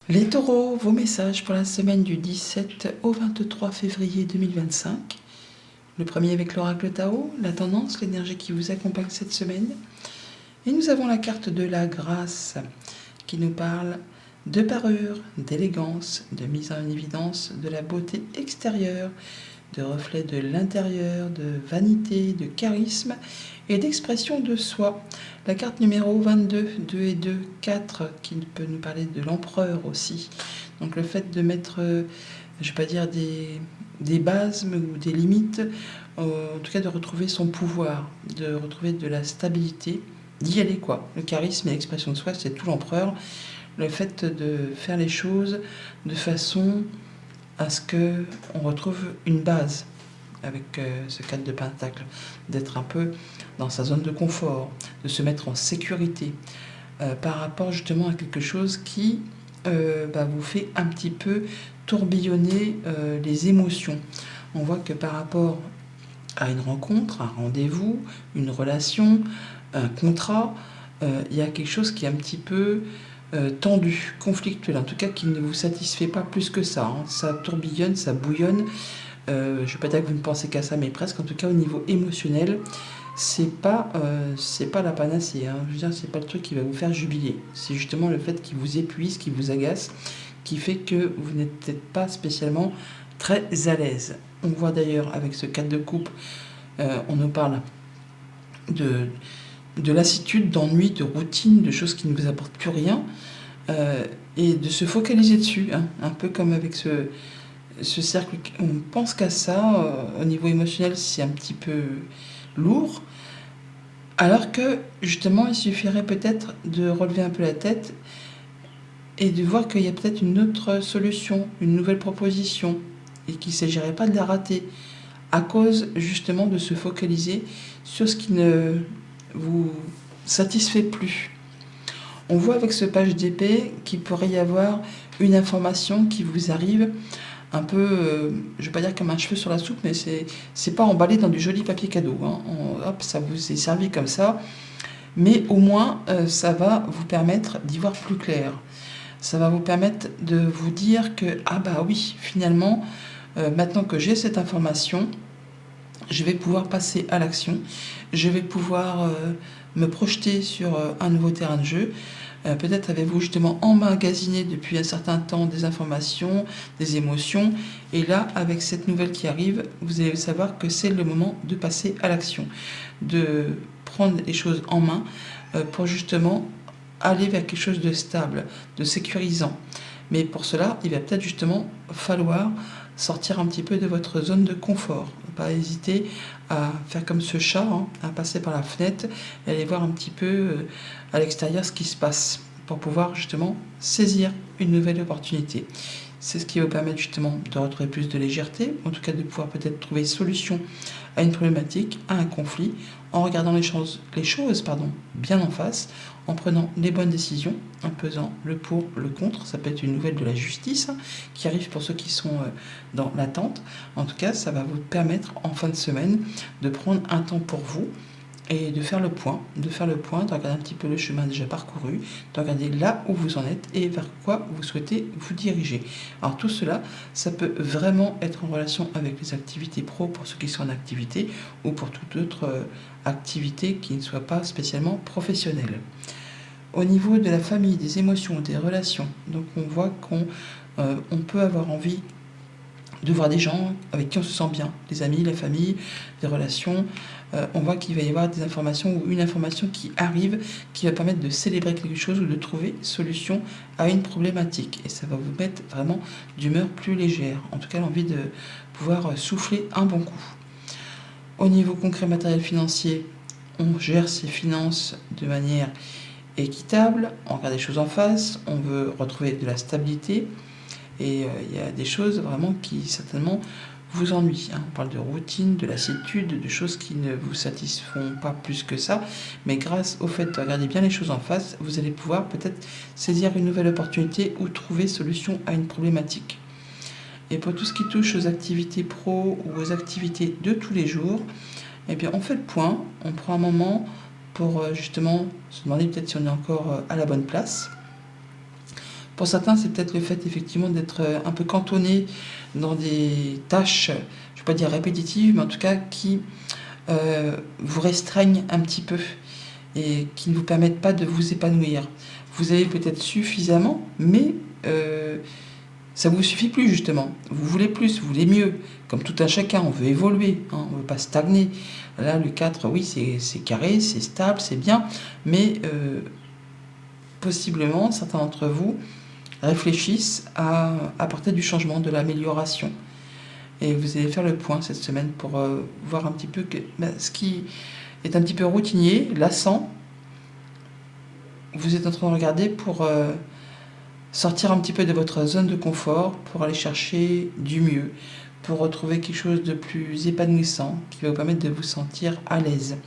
Les taureaux, vos messages pour la semaine du 17 au 23 février 2025. Le premier avec l'oracle Tao, la tendance, l'énergie qui vous accompagne cette semaine. Et nous avons la carte de la grâce qui nous parle de parure, d'élégance, de mise en évidence, de la beauté extérieure, de reflet de l'intérieur, de vanité, de charisme et d'expression de soi. La carte numéro 22, 2 et 2, 4, qui peut nous parler de l'empereur aussi. Donc le fait de mettre, je ne vais pas dire des bases ou des limites, en tout cas de retrouver son pouvoir, de retrouver de la stabilité, d'y aller quoi. Le charisme et l'expression de soi, c'est tout l'empereur. Le fait de faire les choses de façon à ce qu'on retrouve une base avec ce 4 de pentacle, d'être un peu dans sa zone de confort, de se mettre en sécurité par rapport justement à quelque chose qui vous fait un petit peu tourbillonner les émotions. On voit que par rapport à une rencontre, un rendez-vous, une relation, un contrat, il y a quelque chose qui est un petit peu tendu, conflictuel, en tout cas qui ne vous satisfait pas plus que ça. Ça tourbillonne, ça bouillonne. Je ne vais pas dire que vous ne pensez qu'à ça, mais presque. En tout cas, au niveau émotionnel, c'est pas la panacée. Je veux dire, c'est pas le truc qui va vous faire jubiler. C'est justement le fait qui vous épuise, qui vous agace, qui fait que vous n'êtes peut-être pas spécialement très à l'aise. On voit d'ailleurs avec ce 4 de coupe, on nous parle de lassitude, d'ennui, de routine, de choses qui ne vous apportent plus rien, et de se focaliser dessus, un peu comme avec ce cercle, on pense qu'à ça, au niveau émotionnel, c'est un petit peu lourd, alors que justement, il suffirait peut-être de relever un peu la tête et de voir qu'il y a peut-être une autre solution, une nouvelle proposition, et qu'il ne s'agirait pas de la rater, à cause justement de se focaliser sur ce qui ne vous satisfait plus. On voit avec ce page d'épée qu'il pourrait y avoir une information qui vous arrive un peu, je ne vais pas dire comme un cheveu sur la soupe, mais c'est pas emballé dans du joli papier cadeau. Hop, ça vous est servi comme ça, mais au moins ça va vous permettre d'y voir plus clair. Ça va vous permettre de vous dire que, ah bah oui, finalement, maintenant que j'ai cette information, je vais pouvoir passer à l'action, je vais pouvoir me projeter sur un nouveau terrain de jeu. Peut-être avez-vous justement emmagasiné depuis un certain temps des informations, des émotions, et là, avec cette nouvelle qui arrive, vous allez savoir que c'est le moment de passer à l'action, de prendre les choses en main pour justement aller vers quelque chose de stable, de sécurisant. Mais pour cela, il va peut-être justement falloir sortir un petit peu de votre zone de confort. Ne pas hésiter à faire comme ce chat, à passer par la fenêtre et aller voir un petit peu à l'extérieur ce qui se passe pour pouvoir justement saisir une nouvelle opportunité. C'est ce qui va vous permettre justement de retrouver plus de légèreté, en tout cas de pouvoir peut-être trouver solution à une problématique, à un conflit, en regardant les choses bien en face, en prenant les bonnes décisions, en pesant le pour, le contre. Ça peut être une nouvelle de la justice qui arrive pour ceux qui sont dans l'attente. En tout cas, ça va vous permettre en fin de semaine de prendre un temps pour vous et de faire le point, de regarder un petit peu le chemin déjà parcouru, de regarder là où vous en êtes et vers quoi vous souhaitez vous diriger. Alors tout cela, ça peut vraiment être en relation avec les activités pro pour ceux qui sont en activité ou pour toute autre activité qui ne soit pas spécialement professionnelle. Au niveau de la famille, des émotions, des relations, donc on voit qu'on peut avoir envie de voir des gens avec qui on se sent bien, les amis, la famille, les relations. On voit qu'il va y avoir des informations ou une information qui arrive, qui va permettre de célébrer quelque chose ou de trouver solution à une problématique. Et ça va vous mettre vraiment d'humeur plus légère. En tout cas, l'envie de pouvoir souffler un bon coup. Au niveau concret, matériel, financier, on gère ses finances de manière équitable, on regarde les choses en face, on veut retrouver de la stabilité. Et il y a des choses vraiment qui certainement vous ennuient. On parle de routine, de lassitude, de choses qui ne vous satisfont pas plus que ça. Mais grâce au fait de regarder bien les choses en face, vous allez pouvoir peut-être saisir une nouvelle opportunité ou trouver solution à une problématique. Et pour tout ce qui touche aux activités pro ou aux activités de tous les jours, eh bien on fait le point, on prend un moment pour justement se demander peut-être si on est encore à la bonne place, Pour certains, c'est peut-être le fait effectivement d'être un peu cantonné dans des tâches, je ne vais pas dire répétitives, mais en tout cas qui vous restreignent un petit peu et qui ne vous permettent pas de vous épanouir. Vous avez peut-être suffisamment, mais ça ne vous suffit plus justement. Vous voulez plus, vous voulez mieux. Comme tout un chacun, on veut évoluer, hein, on ne veut pas stagner. Là, le 4, oui, c'est carré, c'est stable, c'est bien, mais possiblement, certains d'entre vous réfléchissent à apporter du changement, de l'amélioration. Et vous allez faire le point cette semaine pour voir un petit peu ce qui est un petit peu routinier, lassant. Vous êtes en train de regarder pour sortir un petit peu de votre zone de confort, pour aller chercher du mieux, pour retrouver quelque chose de plus épanouissant qui va vous permettre de vous sentir à l'aise,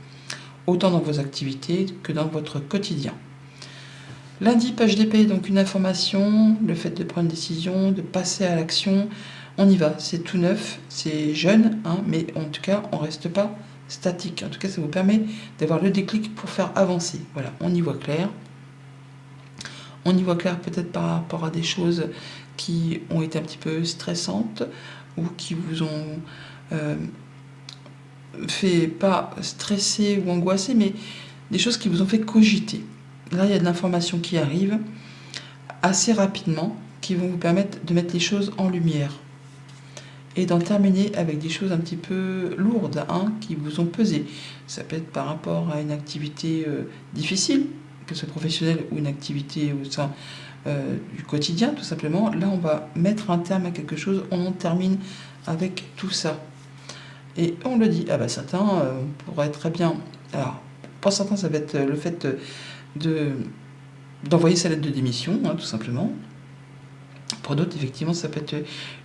autant dans vos activités que dans votre quotidien. Lundi, page d'épée, donc une information, le fait de prendre une décision, de passer à l'action. On y va, c'est tout neuf, c'est jeune, hein, mais en tout cas, on ne reste pas statique. En tout cas, ça vous permet d'avoir le déclic pour faire avancer. Voilà, on y voit clair. On y voit clair peut-être par rapport à des choses qui ont été un petit peu stressantes ou qui vous ont fait pas stresser ou angoisser, mais des choses qui vous ont fait cogiter. Là, il y a de l'information qui arrive assez rapidement qui vont vous permettre de mettre les choses en lumière et d'en terminer avec des choses un petit peu lourdes, hein, qui vous ont pesé. Ça peut être par rapport à une activité difficile, que ce soit professionnelle ou une activité au sein du quotidien, tout simplement. Là, on va mettre un terme à quelque chose, on en termine avec tout ça. Et on le dit, certains pourraient très bien... Alors, pour certains, ça va être le fait d'envoyer sa lettre de démission, hein, tout simplement. Pour d'autres, effectivement, ça peut être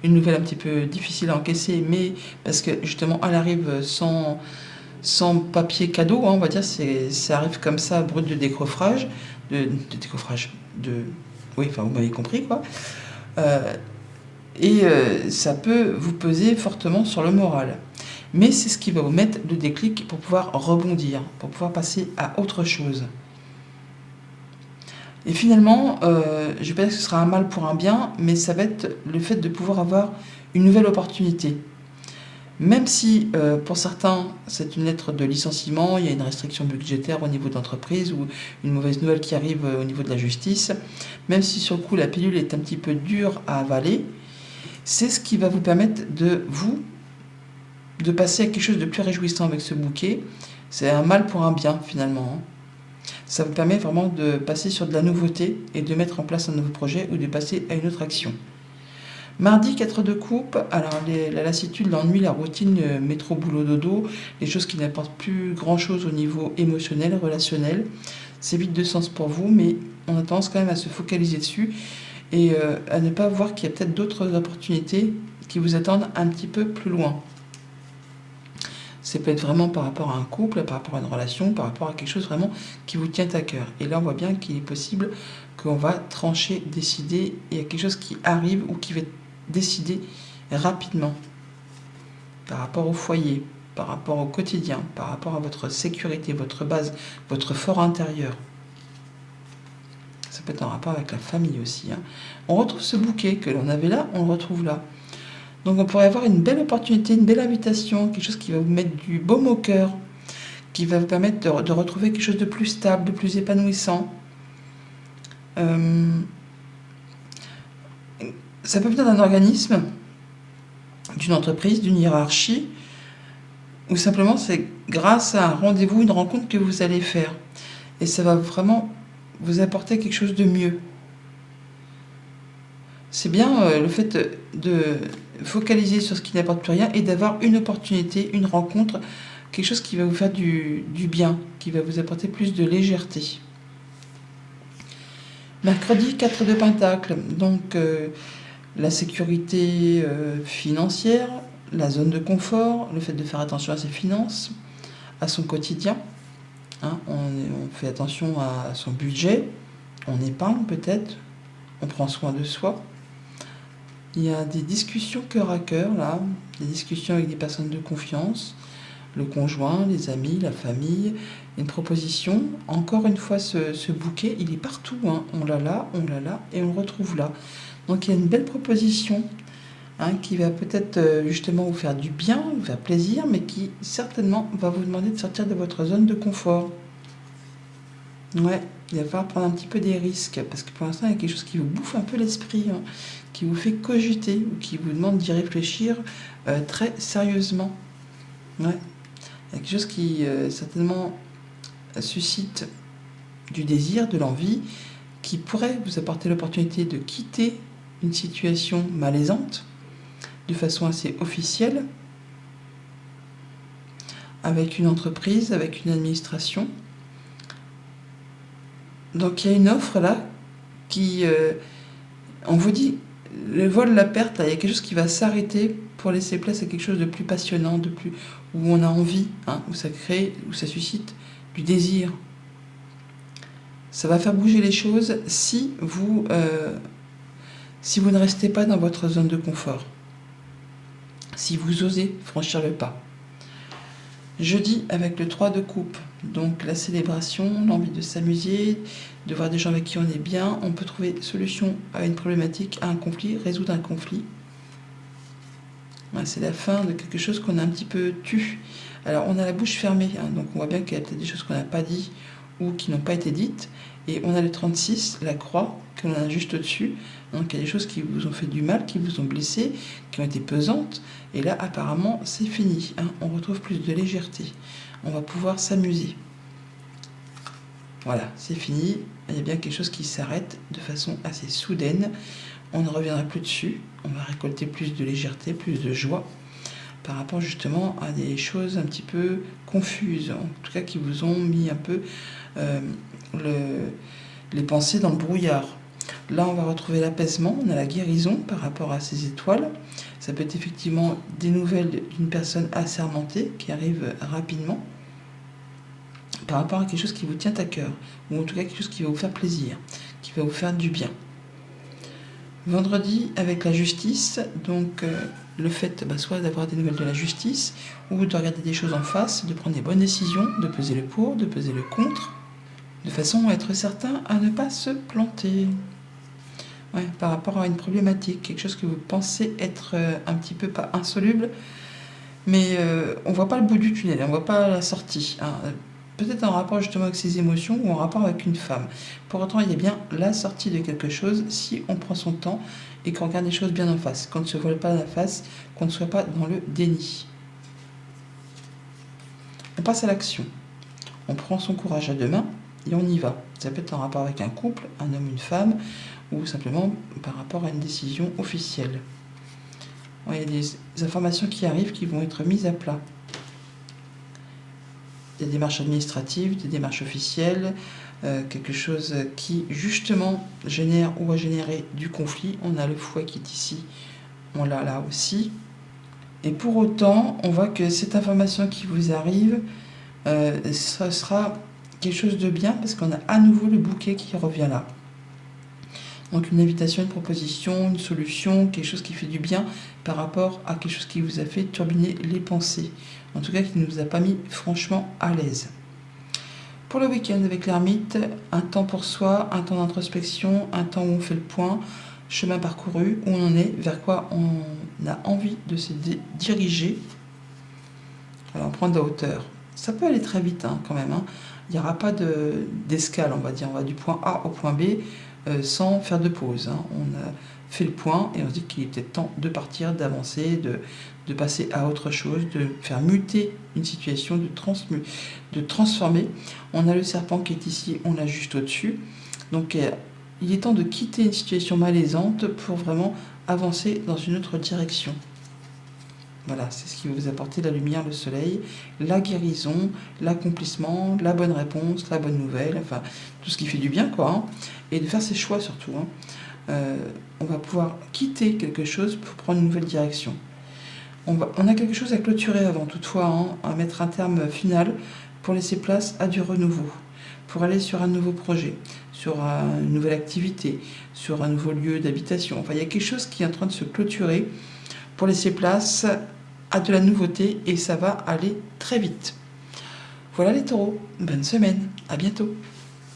une nouvelle un petit peu difficile à encaisser, mais parce que justement, elle arrive sans papier cadeau, hein, on va dire, ça arrive comme ça, brut de décoffrage, oui, enfin, vous m'avez compris, quoi. Ça peut vous peser fortement sur le moral. Mais c'est ce qui va vous mettre le déclic pour pouvoir rebondir, pour pouvoir passer à autre chose. Et finalement, je ne vais pas dire que ce sera un mal pour un bien, mais ça va être le fait de pouvoir avoir une nouvelle opportunité. Même si, pour certains, c'est une lettre de licenciement, il y a une restriction budgétaire au niveau de l'entreprise ou une mauvaise nouvelle qui arrive au niveau de la justice, même si sur le coup la pilule est un petit peu dure à avaler, c'est ce qui va vous permettre de passer à quelque chose de plus réjouissant avec ce bouquet. C'est un mal pour un bien, finalement, hein. Ça vous permet vraiment de passer sur de la nouveauté et de mettre en place un nouveau projet ou de passer à une autre action. Mardi, 4 de coupe. Alors, la lassitude, l'ennui, la routine, métro, boulot, dodo, les choses qui n'apportent plus grand-chose au niveau émotionnel, relationnel. C'est vide de sens pour vous, mais on a tendance quand même à se focaliser dessus et à ne pas voir qu'il y a peut-être d'autres opportunités qui vous attendent un petit peu plus loin. Ça peut être vraiment par rapport à un couple, par rapport à une relation, par rapport à quelque chose vraiment qui vous tient à cœur. Et là, on voit bien qu'il est possible qu'on va trancher, décider, et il y a quelque chose qui arrive ou qui va être décidé rapidement. Par rapport au foyer, par rapport au quotidien, par rapport à votre sécurité, votre base, votre fort intérieur. Ça peut être en rapport avec la famille aussi, hein. On retrouve ce bouquet que l'on avait là, on le retrouve là. Donc on pourrait avoir une belle opportunité, une belle invitation, quelque chose qui va vous mettre du baume au cœur, qui va vous permettre de retrouver quelque chose de plus stable, de plus épanouissant. Ça peut venir d'un organisme, d'une entreprise, d'une hiérarchie, ou simplement c'est grâce à un rendez-vous, une rencontre que vous allez faire. Et ça va vraiment vous apporter quelque chose de mieux. C'est bien le fait de focaliser sur ce qui n'apporte plus rien et d'avoir une opportunité, une rencontre, quelque chose qui va vous faire du bien, qui va vous apporter plus de légèreté. Mercredi, 4 de Pentacle, donc la sécurité financière, la zone de confort, le fait de faire attention à ses finances, à son quotidien. Hein, on fait attention à son budget, on épargne peut-être, on prend soin de soi. Il y a des discussions cœur à cœur, là, des discussions avec des personnes de confiance. le conjoint, les amis, la famille, une proposition. Encore une fois, ce bouquet, il est partout, hein. On l'a là, et on le retrouve là. Donc il y a une belle proposition, hein, qui va peut-être justement vous faire du bien, vous faire plaisir, mais qui certainement va vous demander de sortir de votre zone de confort. Ouais, il va falloir prendre un petit peu des risques, parce que pour l'instant, il y a quelque chose qui vous bouffe un peu l'esprit, hein, qui vous fait cogiter, ou qui vous demande d'y réfléchir très sérieusement. Ouais, il y a quelque chose qui certainement suscite du désir, de l'envie, qui pourrait vous apporter l'opportunité de quitter une situation malaisante, de façon assez officielle, avec une entreprise, avec une administration. Donc il y a une offre là qui, on vous dit, le vol, la perte, là, il y a quelque chose qui va s'arrêter pour laisser place à quelque chose de plus passionnant, de plus, où on a envie, hein, où ça crée, où ça suscite du désir. Ça va faire bouger les choses si vous ne restez pas dans votre zone de confort, si vous osez franchir le pas. Jeudi, avec le 3 de coupe, donc la célébration, l'envie de s'amuser, de voir des gens avec qui on est bien, on peut trouver solution à une problématique, à un conflit, résoudre un conflit. C'est la fin de quelque chose qu'on a un petit peu tu. Alors on a la bouche fermée, hein, donc on voit bien qu'il y a peut-être des choses qu'on n'a pas dit ou qui n'ont pas été dites. Et on a le 36, la croix, que l'on a juste au-dessus. Donc il y a des choses qui vous ont fait du mal, qui vous ont blessé, qui ont été pesantes. Et là, apparemment, c'est fini, hein. On retrouve plus de légèreté. On va pouvoir s'amuser. Voilà, c'est fini. Il y a bien quelque chose qui s'arrête de façon assez soudaine. On ne reviendra plus dessus. On va récolter plus de légèreté, plus de joie par rapport justement à des choses un petit peu confuses, en tout cas qui vous ont mis un peu les pensées dans le brouillard. Là, on va retrouver l'apaisement, on a la guérison par rapport à ces étoiles. Ça peut être effectivement des nouvelles d'une personne assermentée qui arrive rapidement par rapport à quelque chose qui vous tient à cœur, ou en tout cas quelque chose qui va vous faire plaisir, qui va vous faire du bien. Vendredi, avec la justice, donc le fait soit d'avoir des nouvelles de la justice, ou de regarder des choses en face, de prendre des bonnes décisions, de peser le pour, de peser le contre, de façon à être certain à ne pas se planter. Ouais, par rapport à une problématique, quelque chose que vous pensez être un petit peu, pas insoluble, mais on ne voit pas le bout du tunnel, on ne voit pas la sortie, hein. Peut-être en rapport justement avec ses émotions ou en rapport avec une femme. Pour autant, il y a bien la sortie de quelque chose si on prend son temps et qu'on regarde les choses bien en face, qu'on ne se voile pas la face, qu'on ne soit pas dans le déni. On passe à l'action. On prend son courage à deux mains et on y va. Ça peut être en rapport avec un couple, un homme, une femme, ou simplement par rapport à une décision officielle. Il y a des informations qui arrivent qui vont être mises à plat. Des démarches administratives, des démarches officielles, quelque chose qui justement génère ou va générer du conflit. On a le fouet qui est ici, on l'a là aussi. Et pour autant, on voit que cette information qui vous arrive, ce sera quelque chose de bien parce qu'on a à nouveau le bouquet qui revient là. Donc une invitation, une proposition, une solution, quelque chose qui fait du bien par rapport à quelque chose qui vous a fait turbiner les pensées. En tout cas, qui ne vous a pas mis franchement à l'aise. Pour le week-end avec l'ermite, un temps pour soi, un temps d'introspection, un temps où on fait le point, chemin parcouru, où on en est, vers quoi on a envie de se diriger. Alors, prendre de la hauteur. Ça peut aller très vite quand même. Il n'y aura pas d'escale, on va dire. On va du point A au point B sans faire de pause. On a fait le point et on se dit qu'il est peut-être temps de partir, d'avancer, de passer à autre chose, de faire muter une situation, de transformer. On a le serpent qui est ici, on l'a juste au-dessus. Donc il est temps de quitter une situation malaisante pour vraiment avancer dans une autre direction. Voilà, c'est ce qui va vous apporter la lumière, le soleil, la guérison, l'accomplissement, la bonne réponse, la bonne nouvelle, enfin tout ce qui fait du bien, quoi. Et de faire ses choix surtout. On va pouvoir quitter quelque chose pour prendre une nouvelle direction. On a quelque chose à clôturer avant, toutefois, à mettre un terme final pour laisser place à du renouveau, pour aller sur un nouveau projet, sur une nouvelle activité, sur un nouveau lieu d'habitation. Enfin, il y a quelque chose qui est en train de se clôturer pour laisser place à de la nouveauté et ça va aller très vite. Voilà les taureaux, bonne semaine, à bientôt.